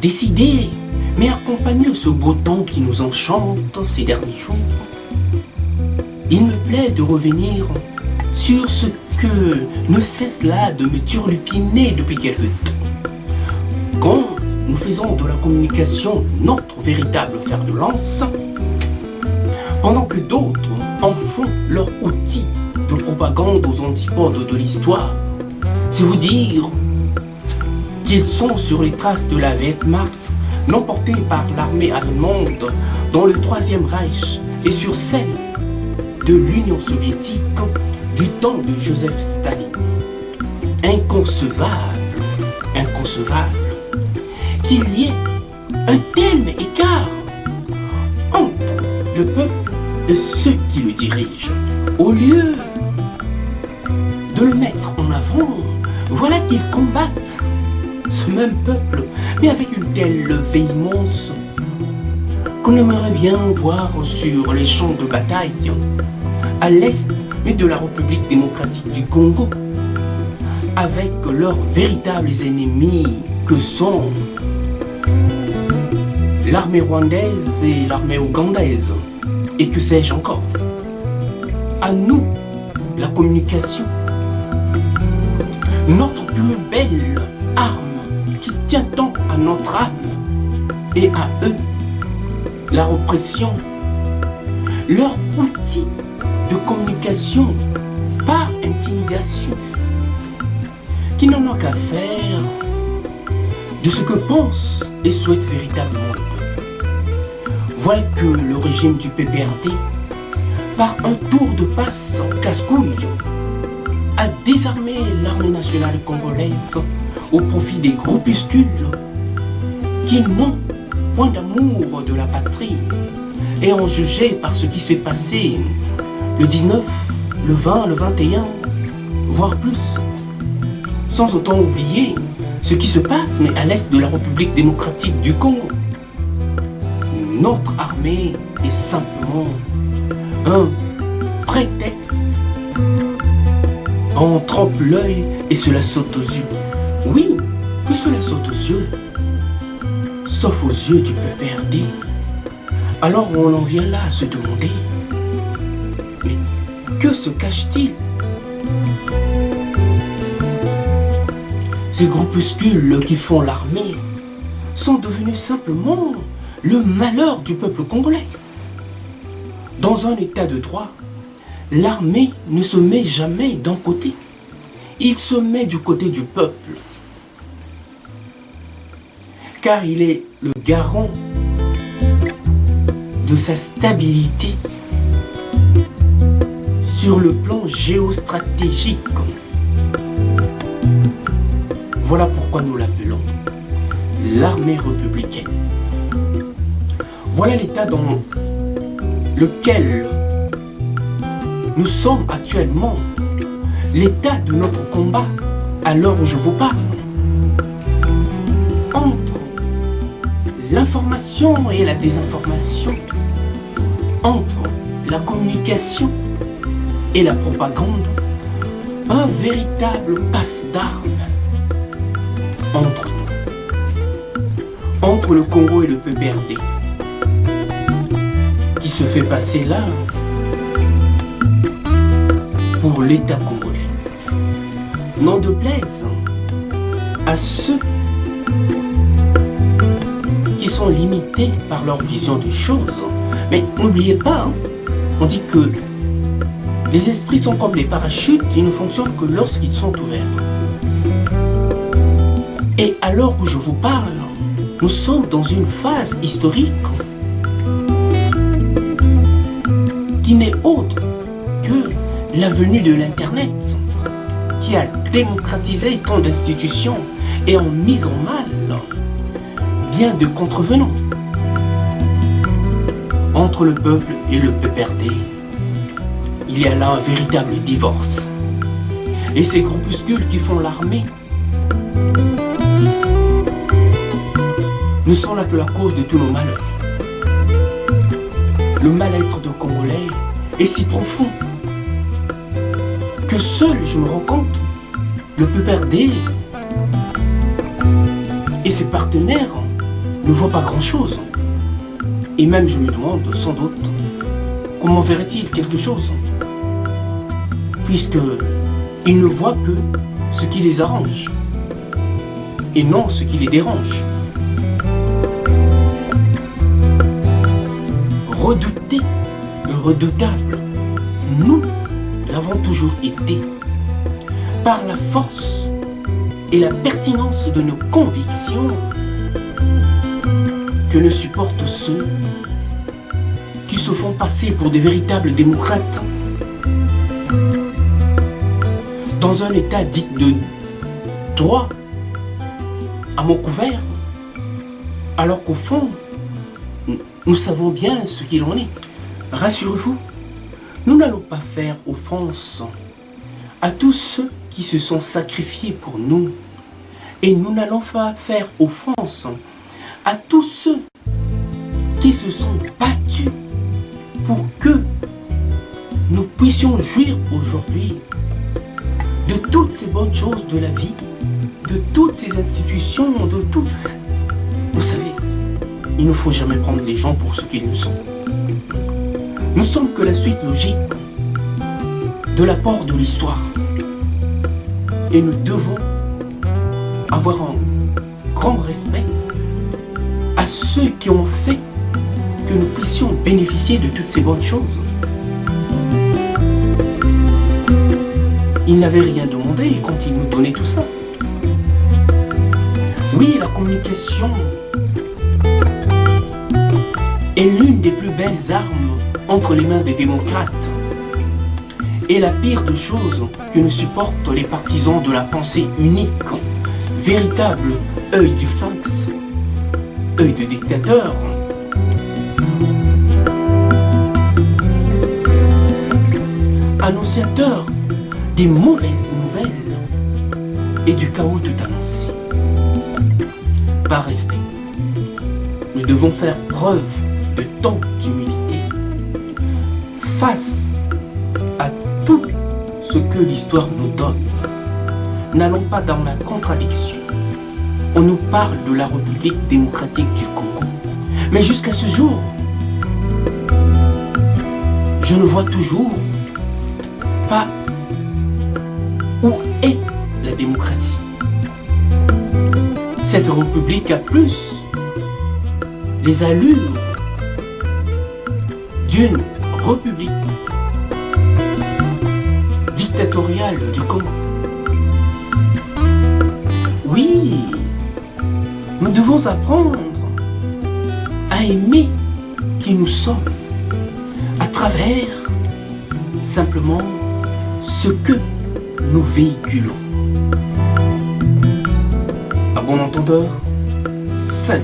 décidé, mais accompagné de ce beau temps qui nous enchante ces derniers jours, il me plaît de revenir sur ce que ne cesse là de me turlupiner depuis quelque temps. Quand nous faisons de la communication notre véritable fer de lance, pendant que d'autres en font leur outil de propagande aux antipodes de l'histoire, c'est vous dire qu'ils sont sur les traces de la Wehrmacht, non portée par l'armée allemande dans le Troisième Reich, et sur celle de l'Union soviétique du temps de Joseph Staline. Inconcevable qu'il y ait un tel écart entre le peuple et ceux qui le dirigent. Au lieu de le mettre en avant, voilà qu'ils combattent ce même peuple, mais avec une telle véhémence qu'on aimerait bien voir sur les champs de bataille à l'est mais de la République démocratique du Congo, avec leurs véritables ennemis que sont l'armée rwandaise et l'armée ougandaise, et que sais-je encore. À nous, la communication, notre plus belle arme qui tient tant à notre âme, et à eux, la répression, leur outil de communication par intimidation, qui n'en ont qu'à faire de ce que pense et souhaite véritablement le peuple. Voilà que le régime du PPRD, par un tour de passe casse-couille, a désarmé l'armée nationale congolaise au profit des groupuscules qui n'ont point d'amour de la patrie et ont jugé par ce qui s'est passé le 19, le 20, le 21, voire plus, sans autant oublier ce qui se passe mais à l'est de la République démocratique du Congo. Notre armée est simplement un prétexte. On trempe l'œil et cela saute aux yeux. Oui, que cela saute aux yeux, sauf aux yeux du PPRD. Alors on en vient là à se demander, mais que se cache-t-il? Ces groupuscules qui font l'armée sont devenus simplement le malheur du peuple congolais. Dans un état de droit, l'armée ne se met jamais d'un côté. Il se met du côté du peuple. Car il est le garant de sa stabilité sur le plan géostratégique. Voilà pourquoi nous l'appelons l'armée républicaine. Voilà l'état dans lequel nous sommes actuellement, l'état de notre combat à l'heure où je vous parle. Entre l'information et la désinformation, entre la communication et la propagande, un véritable passe d'armes entre nous, entre le Congo et le PPRD, qui se fait passer là pour l'État congolais. N'en déplaise à ceux qui sont limités par leur vision des choses. Mais n'oubliez pas, on dit que les esprits sont comme les parachutes, ils ne fonctionnent que lorsqu'ils sont ouverts. Et à l'heure où je vous parle, nous sommes dans une phase historique qui n'est autre que la venue de l'Internet, qui a démocratisé tant d'institutions et en mis en mal bien de contrevenants. Entre le peuple et le PPRD, il y a là un véritable divorce. Et ces groupuscules qui font l'armée ne sont là que la cause de tous nos malheurs. Le mal-être de Congolais est si profond que seul je me rends compte, le PPRD et ses partenaires ne voit pas grand-chose. Et même je me demande sans doute comment verrait-il quelque chose, puisque ils ne voient que ce qui les arrange et non ce qui les dérange. Redouté, redoutable, nous l'avons toujours été par la force et la pertinence de nos convictions que ne supportent ceux qui se font passer pour des véritables démocrates dans un état dit de droit à mot couvert, alors qu'au fond, nous savons bien ce qu'il en est. Rassurez-vous, nous n'allons pas faire offense à tous ceux qui se sont sacrifiés pour nous. Et nous n'allons pas faire offense à tous ceux qui se sont battus pour que nous puissions jouir aujourd'hui de toutes ces bonnes choses de la vie, de toutes ces institutions, de tout. Vous savez, il ne faut jamais prendre les gens pour ce qu'ils nous sont. Nous sommes que la suite logique de l'apport de l'histoire. Et nous devons avoir un grand respect à ceux qui ont fait que nous puissions bénéficier de toutes ces bonnes choses. Ils n'avaient rien demandé quand ils nous donnaient tout ça. Oui, la communication est l'une des plus belles armes entre les mains des démocrates. Et la pire des choses que ne supportent les partisans de la pensée unique, véritable œil du sphinx, œil de dictateur. Annonciateur des mauvaises nouvelles et du chaos tout annoncé. Par respect, nous devons faire preuve de tant d'humilité face à tout ce que l'histoire nous donne. N'allons pas dans la contradiction. On nous parle de la République démocratique du Congo. Mais jusqu'à ce jour, je ne vois toujours pas où est la démocratie. Cette République a plus les allures d'une République dictatoriale du Congo. Oui, nous devons apprendre à aimer qui nous sommes à travers simplement ce que nous véhiculons. À bon entendeur, salut.